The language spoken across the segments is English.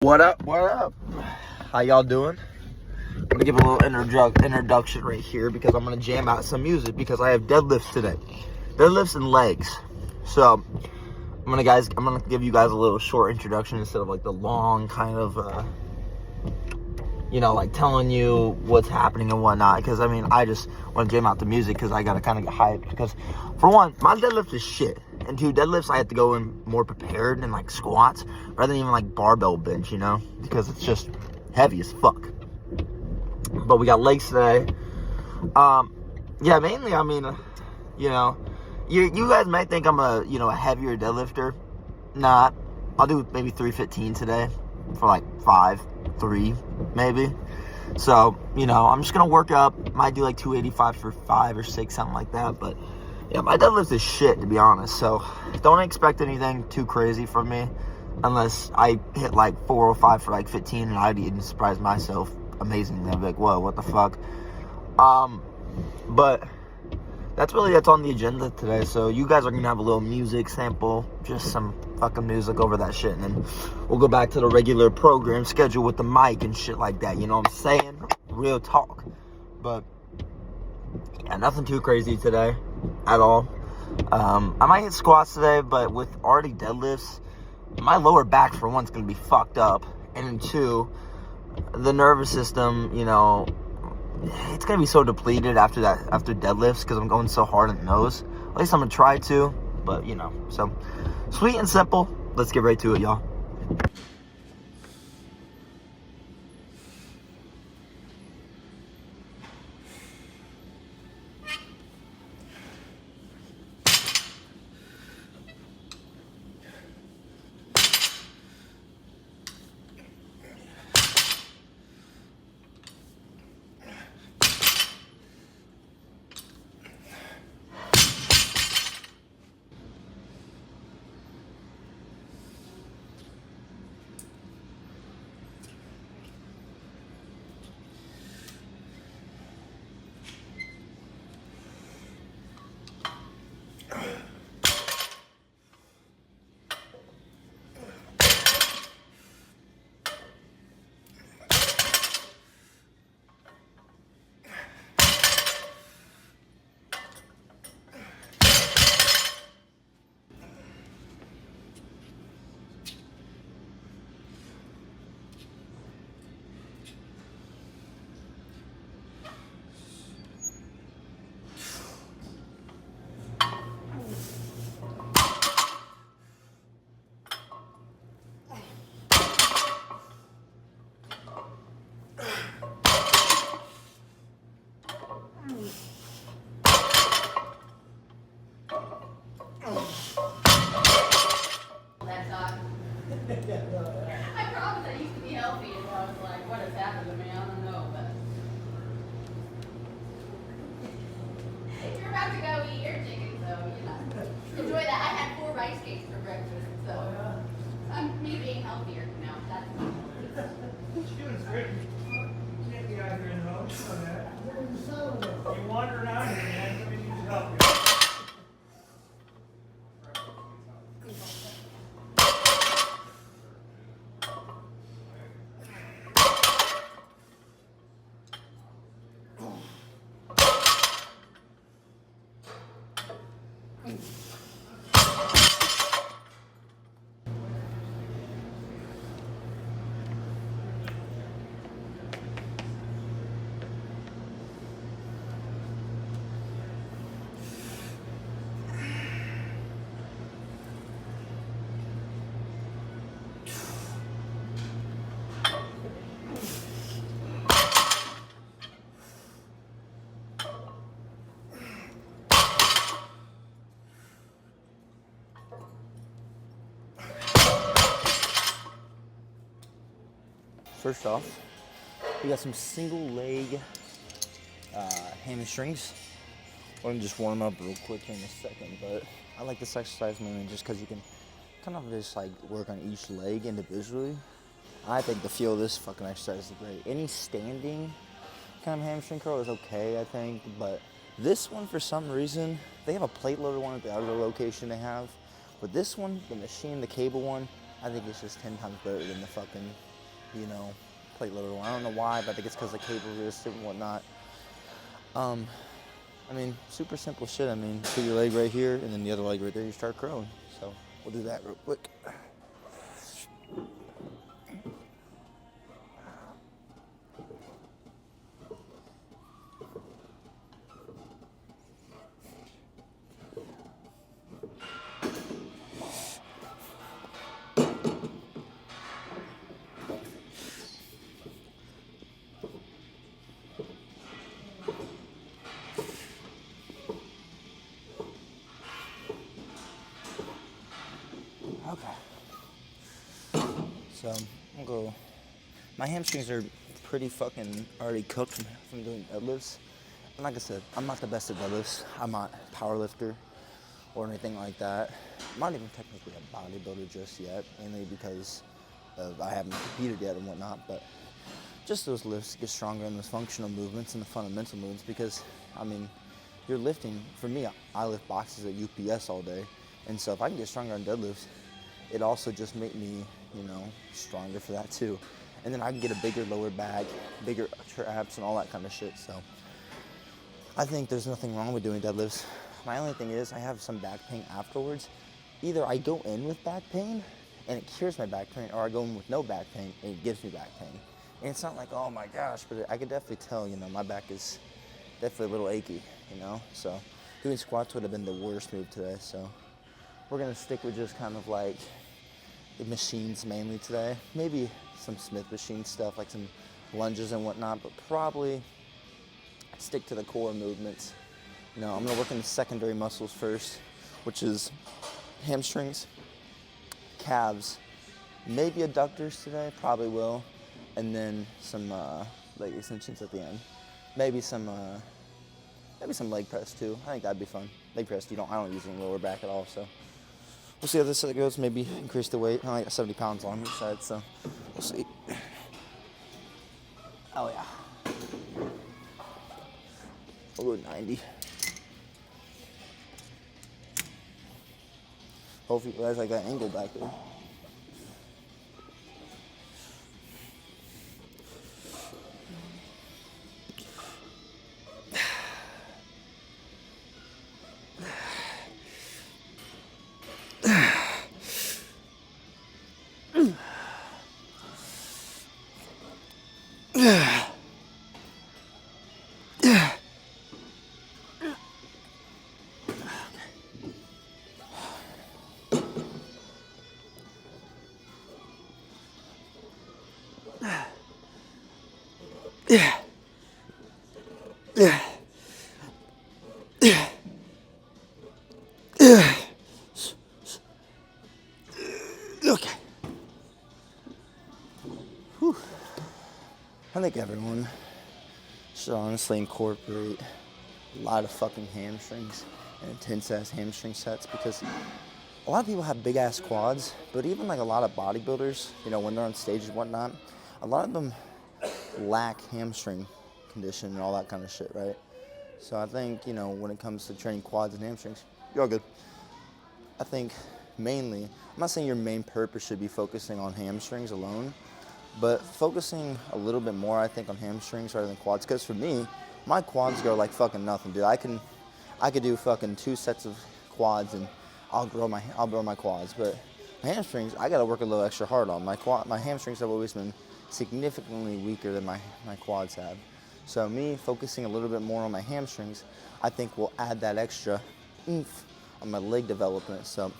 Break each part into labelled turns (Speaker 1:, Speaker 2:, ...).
Speaker 1: What up? What up? How y'all doing? I'm gonna give a little introduction right here because I'm gonna jam out some music because I have deadlifts today, deadlifts and legs. So I'm gonna give you guys a little short introduction instead of like the long kind of like telling you what's happening and whatnot. Because I just want to jam out the music because I gotta kind of get hyped. Because for one, my deadlift is shit, and two, deadlifts I have to go in more prepared and like squats rather than even like barbell bench, because it's just heavy as fuck. But we got legs today. Mainly, you guys might think I'm a heavier deadlifter. Nah, I'll do maybe 315 today for like 5'3", maybe. So, I'm just gonna work up. Might do like 285 for 5 or 6, something like that. But yeah, my deadlift is shit, to be honest. So don't expect anything too crazy from me unless I hit like 405 for like 15 and I'd even surprise myself amazingly. I'd be like, whoa, what the fuck? But that's on the agenda today. So you guys are gonna have a little music sample, just some fucking music over that shit, and then we'll go back to the regular program schedule with the mic and shit like that. You know what I'm saying? Real talk. But yeah, nothing too crazy today at all. I might hit squats today, but with already deadlifts, my lower back for one's gonna be fucked up, and then two, the nervous system, it's gonna be so depleted after deadlifts because I'm going so hard on the nose. At least I'm gonna try to, but so sweet and simple. Let's get right to it, y'all.
Speaker 2: I promise I used to be healthy, and I was like, what has happened to me? I don't know, but you're about to go eat your chicken, so enjoy that. I had 4 rice cakes for breakfast, so I'm me being healthier now. That's
Speaker 3: Chicken is great. Can't be out here in the house on that. You wander around here, man. Somebody needs to help you.
Speaker 1: First off, we got some single leg hamstrings. We're gonna just warm up real quick here in a second, but I like this exercise mainly just because you can kind of just like work on each leg individually. I think the feel of this fucking exercise is great. Any standing kind of hamstring curl is okay, I think, but this one, for some reason, they have a plate loaded one at the other location they have, but this one, the machine, the cable one, I think it's just 10 times better than the fucking you know, plate loader one. I don't know why, but I think it's because the cable resistant and whatnot. I mean, super simple shit. I mean, put your leg right here, and then the other leg right there, you start curling. So we'll do that real quick. Okay. So I'll go. My hamstrings are pretty fucking already cooked from doing deadlifts. And like I said, I'm not the best at deadlifts. I'm not a power lifter or anything like that. I'm not even technically a bodybuilder just yet, mainly because I haven't competed yet and whatnot. But just those lifts get stronger in those functional movements and the fundamental movements because, I mean, you're lifting. For me, I lift boxes at UPS all day. And so if I can get stronger on deadlifts, it also just make me, you know, stronger for that too. And then I can get a bigger lower back, bigger traps and all that kind of shit. So I think there's nothing wrong with doing deadlifts. My only thing is I have some back pain afterwards. Either I go in with back pain and it cures my back pain, or I go in with no back pain and it gives me back pain. And it's not like, oh my gosh, but I could definitely tell, you know, my back is definitely a little achy, you know? So doing squats would have been the worst move today. So we're gonna stick with just kind of like the machines mainly today. Maybe some Smith machine stuff, like some lunges and whatnot, but probably stick to the core movements. You know, I'm gonna work on the secondary muscles first, which is hamstrings, calves, maybe adductors today, probably will, and then some leg extensions at the end. Maybe some leg press too. I think that'd be fun. Leg press, I don't use any lower back at all, so we'll see how this goes. Maybe increase the weight. I only got 70 pounds on each side, so we'll see. Oh yeah. We'll go 90. Hopefully you guys like that angle back there. Okay. Whew. I think everyone should honestly incorporate a lot of fucking hamstrings and intense ass hamstring sets, because a lot of people have big ass quads, but even like a lot of bodybuilders, you know, when they're on stage and whatnot, a lot of them lack hamstring condition and all that kind of shit, right? So I think, you know, when it comes to training quads and hamstrings, you're all good. I think mainly, I'm not saying your main purpose should be focusing on hamstrings alone, but focusing a little bit more, I think, on hamstrings rather than quads. Because for me, my quads go like fucking nothing, dude. I could do fucking 2 sets of quads and I'll grow my quads. But my hamstrings, I gotta work a little extra hard on. My hamstrings have always been significantly weaker than my quads have. So me focusing a little bit more on my hamstrings, I think will add that extra oomph on my leg development. So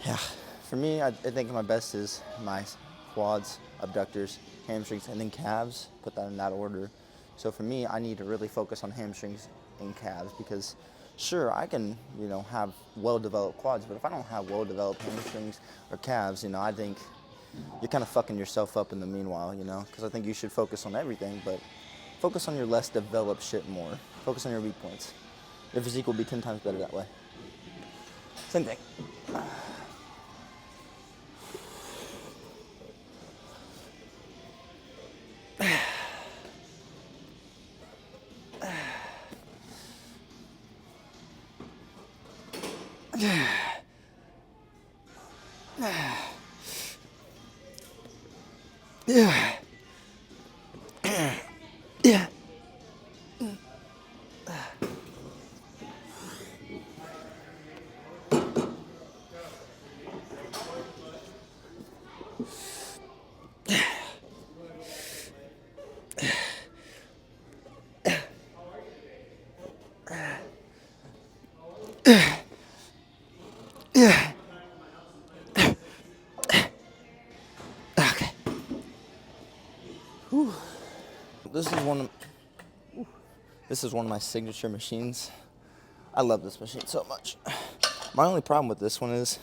Speaker 1: yeah, for me, I think my best is my quads, abductors, hamstrings, and then calves. Put that in that order. So for me, I need to really focus on hamstrings and calves, because sure, I can, you know, have well-developed quads, but if I don't have well-developed hamstrings or calves, you know, I think you're kind of fucking yourself up in the meanwhile, you know, because I think you should focus on everything, but focus on your less developed shit more. Focus on your weak points. Your physique will be 10 times better that way. Same thing. Yeah. Yeah. Yeah. Okay. Whew. This is one of my signature machines. I love this machine so much. My only problem with this one is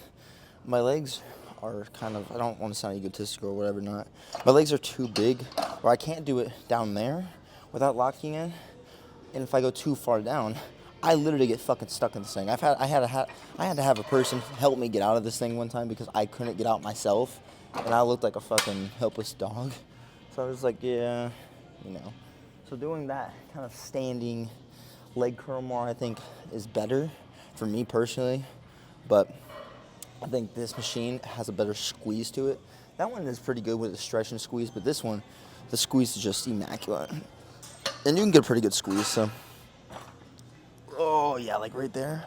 Speaker 1: my legs are kind of, I don't want to sound egotistical or whatever, not. My legs are too big, or I can't do it down there without locking in. And if I go too far down, I literally get fucking stuck in this thing. I had to have a person help me get out of this thing one time because I couldn't get out myself, and I looked like a fucking helpless dog. So I was like, yeah, you know. So doing that kind of standing leg curl more, I think, is better for me personally. But I think this machine has a better squeeze to it. That one is pretty good with the stretch and squeeze, but this one, the squeeze is just immaculate. And you can get a pretty good squeeze, so. Oh, yeah, like right there.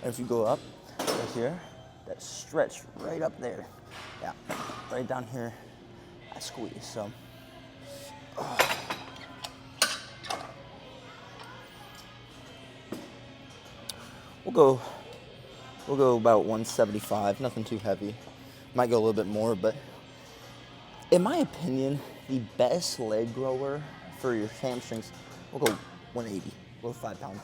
Speaker 1: And if you go up, right here, that stretch right up there. Yeah, right down here, I squeeze, so. Oh. We'll go about 175, nothing too heavy. Might go a little bit more, but in my opinion, the best leg rower for your hamstrings, we'll go 180, we'll go 5 pounds.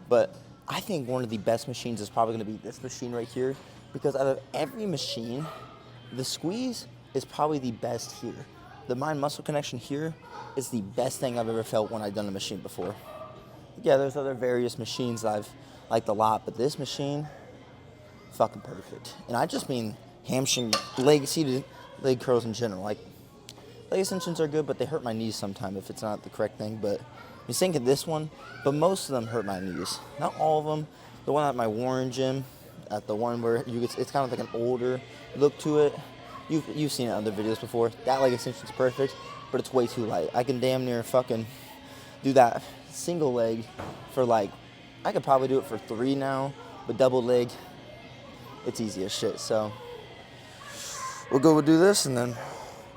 Speaker 1: But I think one of the best machines is probably gonna be this machine right here, because out of every machine, the squeeze is probably the best here. The mind-muscle connection here is the best thing I've ever felt when I've done a machine before. Yeah, there's other various machines I've liked a lot, but this machine, fucking perfect. And I just mean hamstring, seated leg curls in general. Like, leg extensions are good, but they hurt my knees sometimes if it's not the correct thing. But you think of this one, but most of them hurt my knees. Not all of them. The one at my Warren gym, at the one where it's kind of like an older look to it. You've seen it in other videos before. That leg extension's perfect, but it's way too light. I can damn near fucking do that single leg for like, I could probably do it for 3 now, but double leg, it's easy as shit. So we'll go do this, and then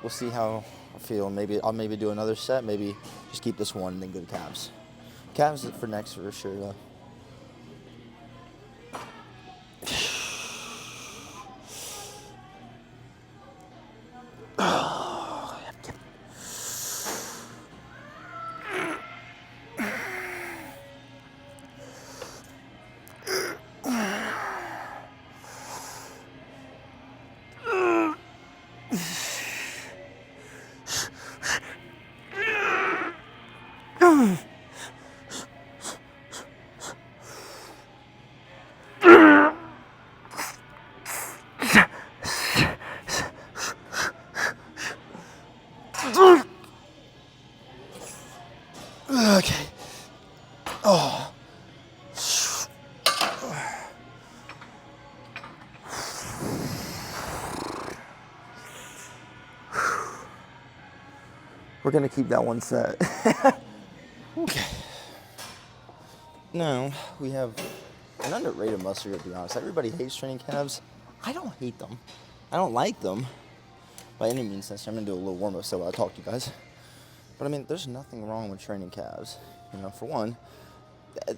Speaker 1: we'll see how I feel. I'll maybe do another set. Maybe just keep this one and then go to calves. Calves for next for sure though. Okay. Oh. We're gonna keep that one set. Okay. Now we have an underrated muscle group, to be honest. Everybody hates training calves. I don't hate them. I don't like them by any means. I'm gonna do a little warm up so while I talk to you guys. But I mean, there's nothing wrong with training calves. You know, for one,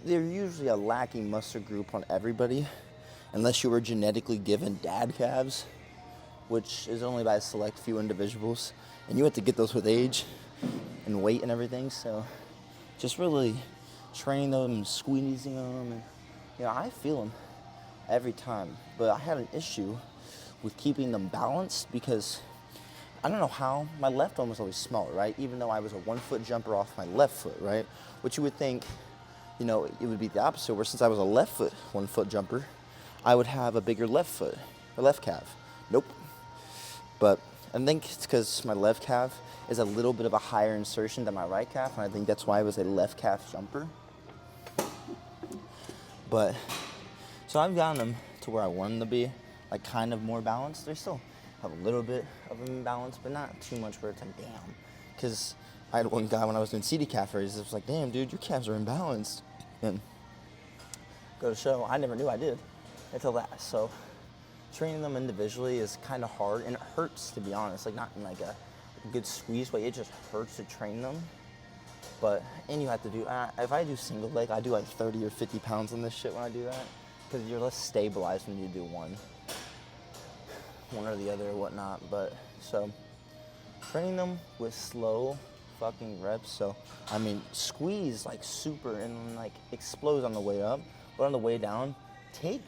Speaker 1: they're usually a lacking muscle group on everybody, unless you were genetically given dad calves, which is only by a select few individuals, and you have to get those with age and weight and everything. So just really training them, squeezing them, and I feel them every time. But I had an issue with keeping them balanced because I don't know how, my left arm was always smaller, right? Even though I was a 1 foot jumper off my left foot, right? Which you would think, it would be the opposite, where since I was a left foot 1 foot jumper, I would have a bigger left foot, or left calf. Nope. But I think it's because my left calf is a little bit of a higher insertion than my right calf, and I think that's why I was a left calf jumper. But, so I've gotten them to where I want them to be, like kind of more balanced. They're still have a little bit of an imbalance, but not too much where it's like, damn. Because I had one guy when I was doing CD calf raises, it was like, damn, dude, your calves are imbalanced. And go to show, I never knew I did until that. So training them individually is kind of hard, and it hurts, to be honest. Like, not in like a good squeeze way, it just hurts to train them. But, and you have to do, if I do single leg, I do like 30 or 50 pounds on this shit when I do that. Because you're less stabilized when you do one or the other or whatnot. But, so, training them with slow fucking reps. So, I mean, squeeze like super and like explodes on the way up. But on the way down, take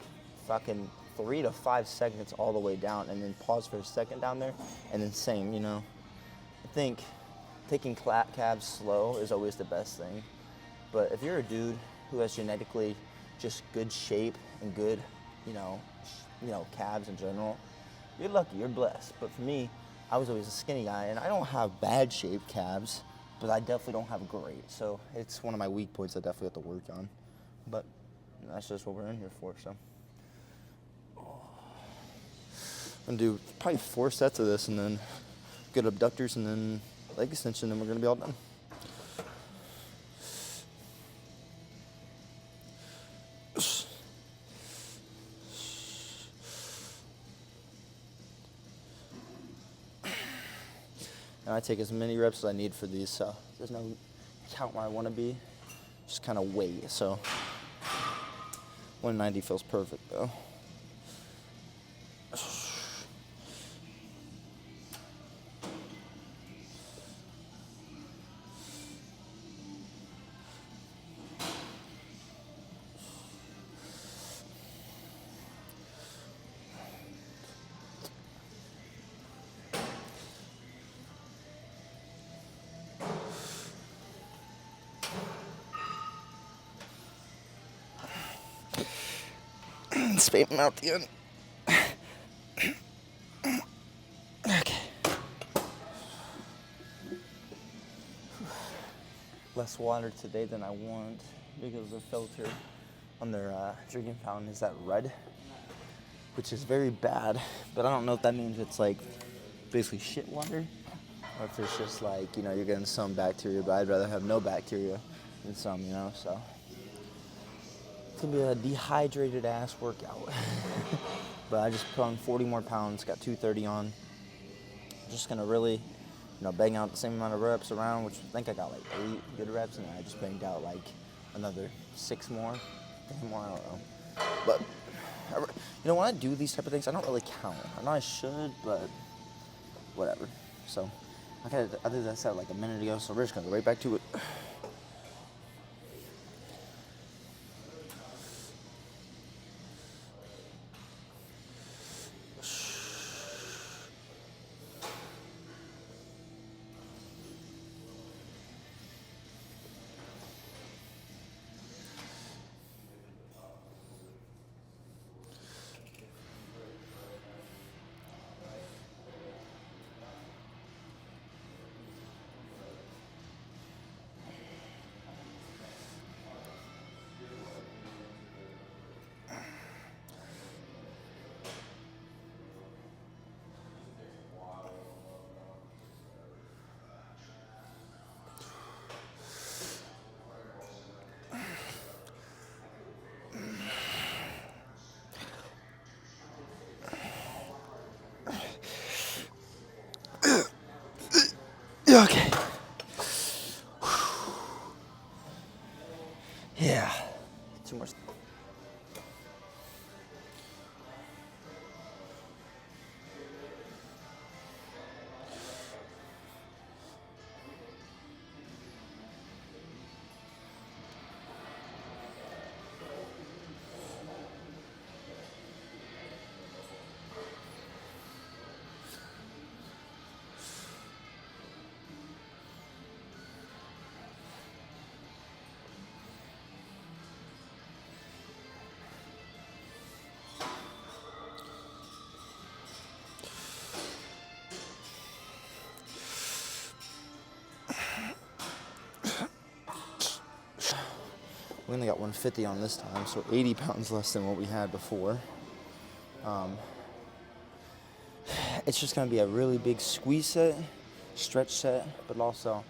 Speaker 1: fucking 3 to 5 seconds all the way down and then pause for a second down there. And then same, you know. I think taking calves slow is always the best thing. But if you're a dude who has genetically just good shape and good, you know, calves in general, you're lucky, you're blessed. But for me, I was always a skinny guy, and I don't have bad shaped calves, but I definitely don't have great. So it's one of my weak points I definitely have to work on. But that's just what we're in here for, so. I'm gonna do probably 4 sets of this, and then good abductors, and then leg extension, and we're gonna be all done. And I take as many reps as I need for these, so there's no count where I want to be. Just kind of wait. So 190 feels perfect though. Spit them out the end. Okay. Less water today than I want because the filter on their drinking fountain is that red, which is very bad. But I don't know if that means it's like basically shit water, or if it's just like, you know, you're getting some bacteria. But I'd rather have no bacteria than some, you know. So it's gonna be a dehydrated ass workout. But I just put on 40 more pounds, got 230 on. Just gonna really, you know, bang out the same amount of reps around, which I think I got like 8 good reps, and then I just banged out like another 6 more, 10 more, I don't know. But, you know, when I do these type of things, I don't really count. I know I should, but whatever. So, I did that set like a minute ago, so we're just gonna go right back to it. Okay. Yeah. 2 more. We only got 150 on this time, so 80 pounds less than what we had before. it's just going to be a really big squeeze set, stretch set, but also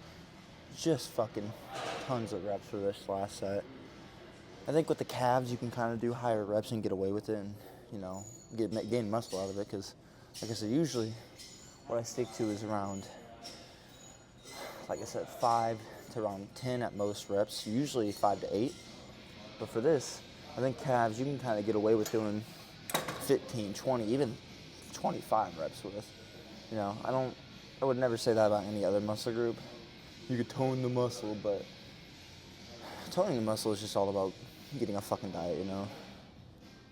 Speaker 1: just fucking tons of reps for this last set. I think with the calves, you can kind of do higher reps and get away with it and, you know, gain muscle out of it because, like I said, usually what I stick to is around, like I said, 5 to around 10 at most reps, usually 5 to 8. But for this, I think calves, you can kind of get away with doing 15, 20, even 25 reps with. You know, I would never say that about any other muscle group. You could tone the muscle, but toning the muscle is just all about getting a fucking diet, you know?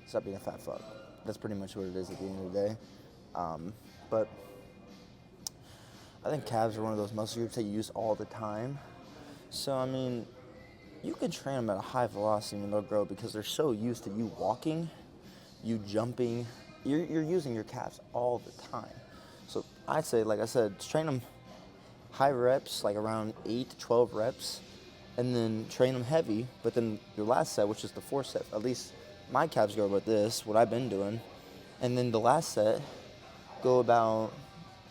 Speaker 1: Stop being a fat fuck. That's pretty much what it is at the end of the day. But I think calves are one of those muscle groups that you use all the time. So, I mean, you can train them at a high velocity and they'll grow because they're so used to you walking, you jumping. You're using your calves all the time. So I'd say, like I said, train them high reps, like around 8 to 12 reps, and then train them heavy. But then your last set, which is the 4th set, at least my calves go about this, what I've been doing. And then the last set, go about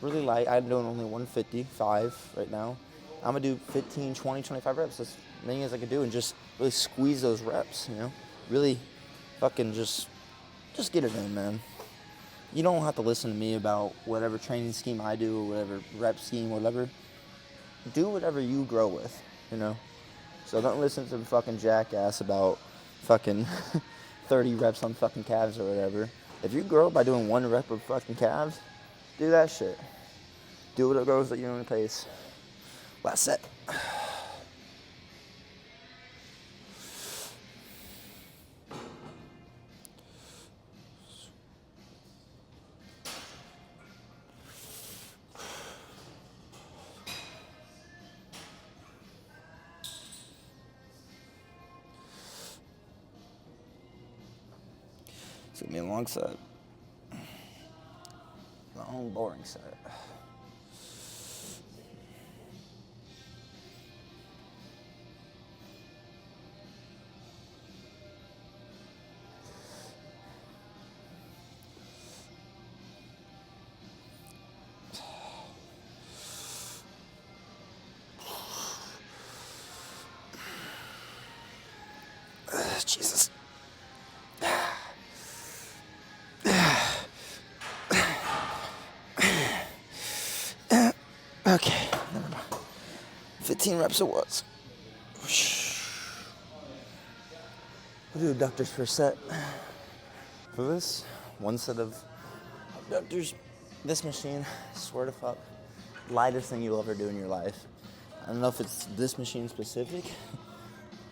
Speaker 1: really light. I'm doing only 155 right now. I'm going to do 15, 20, 25 reps. As many as I can do and just really squeeze those reps, you know? Really fucking just get it in, man. You don't have to listen to me about whatever training scheme I do or whatever rep scheme, whatever. Do whatever you grow with, you know? So don't listen to the fucking jackass about fucking 30 reps on fucking calves or whatever. If you grow by doing 1 rep of fucking calves, do that shit. Do what it grows at your own pace. Last set. It's gonna be a long set. Long, boring set. Jesus. Okay, never mind. 15 reps it was. We'll do abductors for a set. For this, 1 set of abductors. This machine, swear to fuck, lightest thing you'll ever do in your life. I don't know if it's this machine specific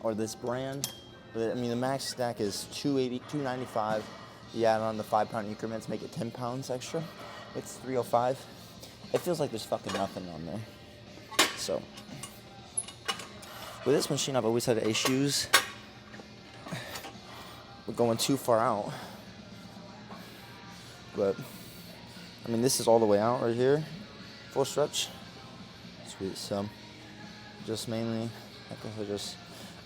Speaker 1: or this brand, but I mean the max stack is 280, 295. You add on the 5-pound increments, make it 10 pounds extra. It's 305. It feels like there's fucking nothing on there. So, with this machine, I've always had issues with going too far out. But, I mean, this is all the way out right here. Full stretch. Sweet. So, just mainly,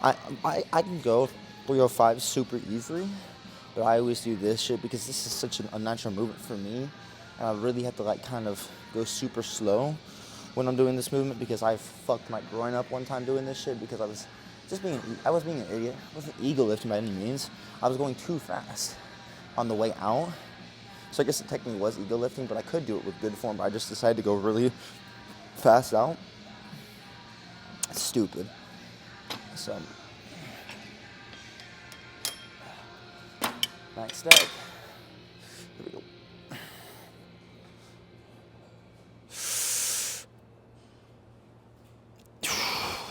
Speaker 1: I can go 305 super easily, but I always do this shit because this is such an unnatural movement for me. And I really have to like kind of go super slow when I'm doing this movement because I fucked my groin up one time doing this shit because I was being an idiot. I wasn't ego lifting by any means. I was going too fast on the way out. So I guess it technically was ego lifting, but I could do it with good form. But I just decided to go really fast out. It's stupid. So max stack. Here we go.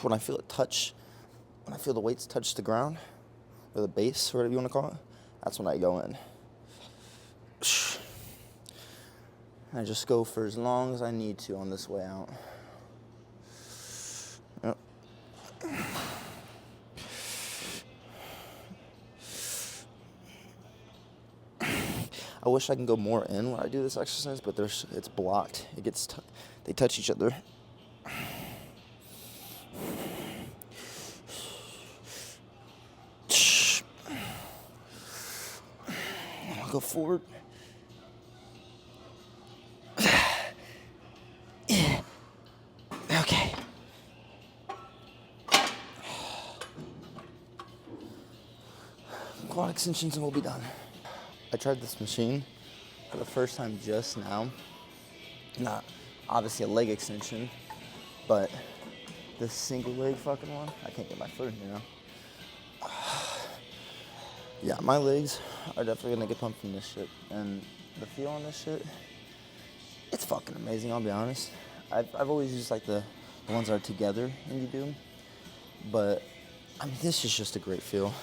Speaker 1: When I feel the weights touch the ground, or the base, or whatever you want to call it, that's when I go in. I just go for as long as I need to on this way out. Yep. I wish I can go more in when I do this exercise, but it's blocked. They touch each other. I'll go forward. quad extensions and we'll be done. I tried this machine for the first time just now. Not obviously a leg extension, but this single leg fucking one, I can't get my foot in here now. Yeah, my legs are definitely gonna get pumped from this shit. And the feel on this shit, it's fucking amazing, I'll be honest. I've always used like the ones that are together and you do them. But, I mean, this is just a great feel.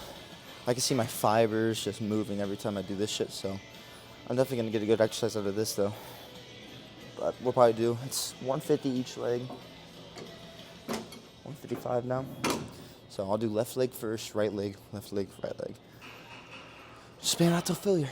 Speaker 1: I can see my fibers just moving every time I do this shit, so I'm definitely gonna get a good exercise out of this though. But we'll probably do, it's 150 each leg. 155 now. So I'll do left leg first, right leg, left leg, right leg. Span out till failure.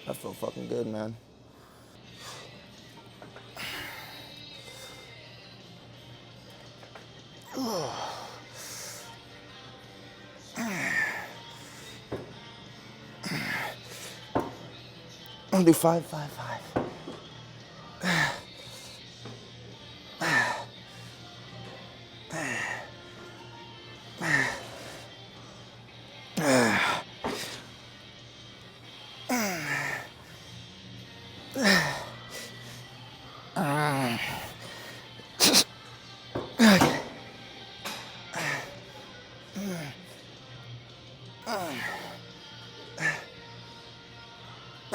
Speaker 1: I feel fucking good, man. I'll do 5, 5, 5.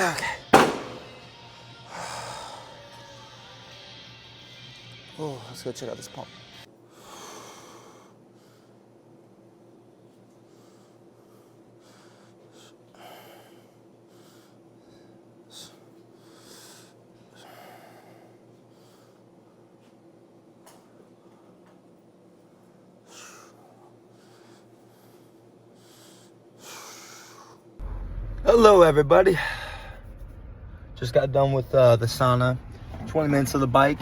Speaker 1: Okay. Oh, let's go check out this pump. Hello, everybody. Just got done with the sauna. 20 minutes of the bike.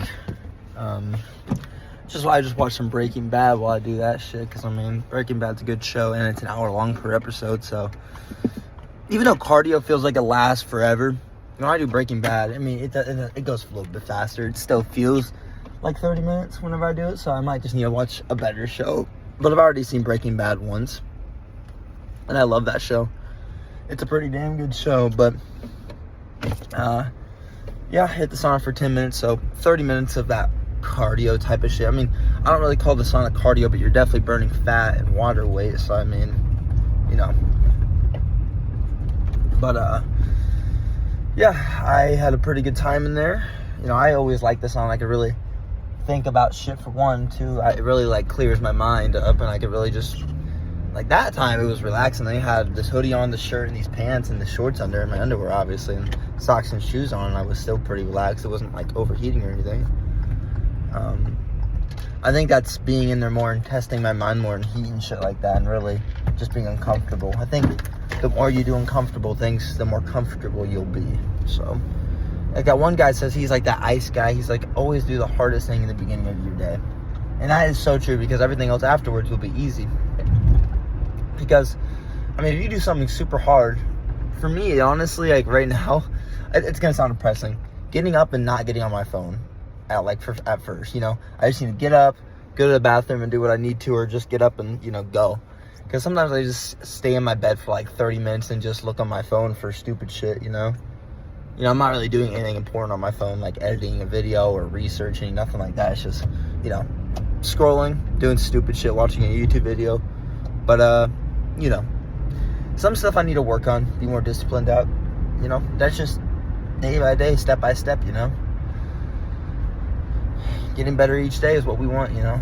Speaker 1: Just I just watched some Breaking Bad while I do that shit, because I mean Breaking Bad's a good show and it's an hour long per episode. So even though cardio feels like it lasts forever, when I do Breaking Bad, I mean it goes a little bit faster. It still feels like 30 minutes whenever I do it. So I might just need to watch a better show. But I've already seen Breaking Bad once, and I love that show. It's a pretty damn good show. But yeah, I hit the sauna for 10 minutes, so 30 minutes of that cardio type of shit. I mean, I don't really call the sauna cardio, but you're definitely burning fat and water weight, so I mean, you know. But yeah, I had a pretty good time in there. You know, I always like the sauna. I could really think about shit for one. Two, it really like clears my mind up, and I could really just, like, that time it was relaxing. They had this hoodie on, the shirt, and these pants, and the shorts under, and my underwear obviously, and socks and shoes on, and I was still pretty relaxed. It wasn't like overheating or anything. I think that's being in there more and testing my mind more and heat and shit like that, and really just being uncomfortable. I think the more you do uncomfortable things, the more comfortable you'll be. So, like that one guy says, he's like that ice guy. He's like, always do the hardest thing in the beginning of your day. And that is so true, because everything else afterwards will be easy. Because, I mean, if you do something super hard, for me, honestly, like right now, it's going to sound depressing. Getting up and not getting on my phone at first, you know. I just need to get up, go to the bathroom and do what I need to, or just get up and, you know, go. Because sometimes I just stay in my bed for like 30 minutes and just look on my phone for stupid shit, you know. You know, I'm not really doing anything important on my phone, like editing a video or researching, nothing like that. It's just, you know, scrolling, doing stupid shit, watching a YouTube video. But, you know, some stuff I need to work on, be more disciplined at. you know, that's just day by day, step by step, you know. Getting better each day is what we want, you know.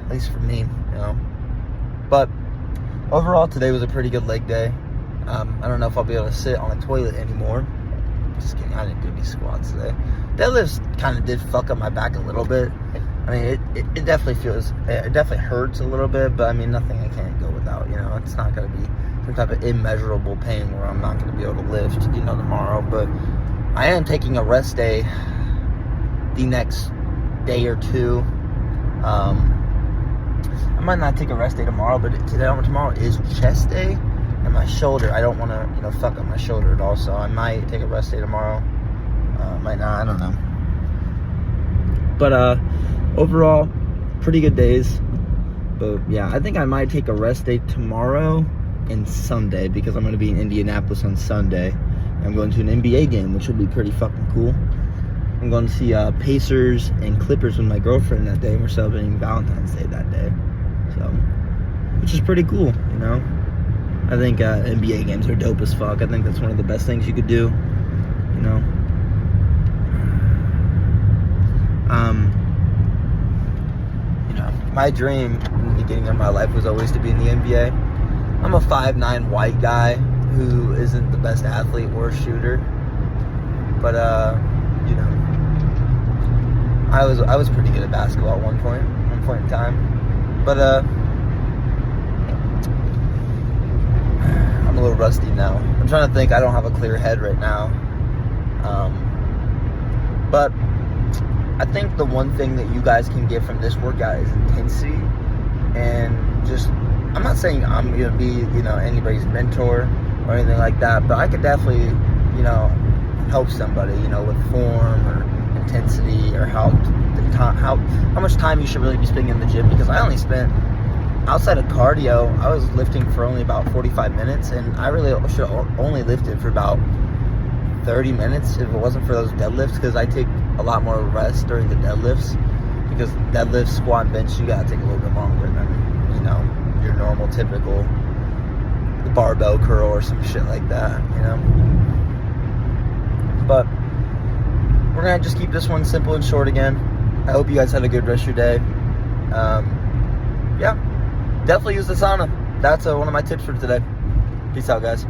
Speaker 1: At least for me, you know. But overall, today was a pretty good leg day. I don't know if I'll be able to sit on a toilet anymore. Just kidding, I didn't do any squats today. Deadlifts kind of did fuck up my back a little bit. I mean, it definitely it definitely hurts a little bit, but I mean, nothing I can't go without, you know. It's not going to be some type of immeasurable pain where I'm not going to be able to lift, you know, tomorrow. But I am taking a rest day the next day or two. I might not take a rest day tomorrow, but tomorrow is chest day, and my shoulder, I don't want to, you know, fuck up my shoulder at all, so I might take a rest day tomorrow. Might not, I don't know. But overall, pretty good days. But yeah, I think I might take a rest day tomorrow and Sunday, because I'm going to be in Indianapolis on Sunday. I'm going to an NBA game, which will be pretty fucking cool. I'm going to see Pacers and Clippers with my girlfriend that day, and we're celebrating Valentine's Day that day. So, which is pretty cool, you know. I think NBA games are dope as fuck. I think that's one of the best things you could do, you know. You know, my dream in the beginning of my life was always to be in the NBA. I'm a 5'9" white guy who isn't the best athlete or shooter, but you know, I was pretty good at basketball at one point in time, but I'm a little rusty now. I'm trying to think. I don't have a clear head right now, but I think the one thing that you guys can get from this workout is intensity, and just, I'm not saying I'm going to be, you know, anybody's mentor or anything like that, but I could definitely, you know, help somebody, you know, with form or intensity, or how much time you should really be spending in the gym, because I only spent, outside of cardio, I was lifting for only about 45 minutes, and I really should have only lifted for about 30 minutes if it wasn't for those deadlifts, because I take a lot more rest during the deadlifts, because deadlift, squat, and bench, you gotta take a little bit longer than, you know, your normal typical barbell curl or some shit like that, you know. But we're gonna just keep this one simple and short again. I hope you guys had a good rest of your day. Yeah, definitely use the sauna. That's one of my tips for today. Peace out, guys.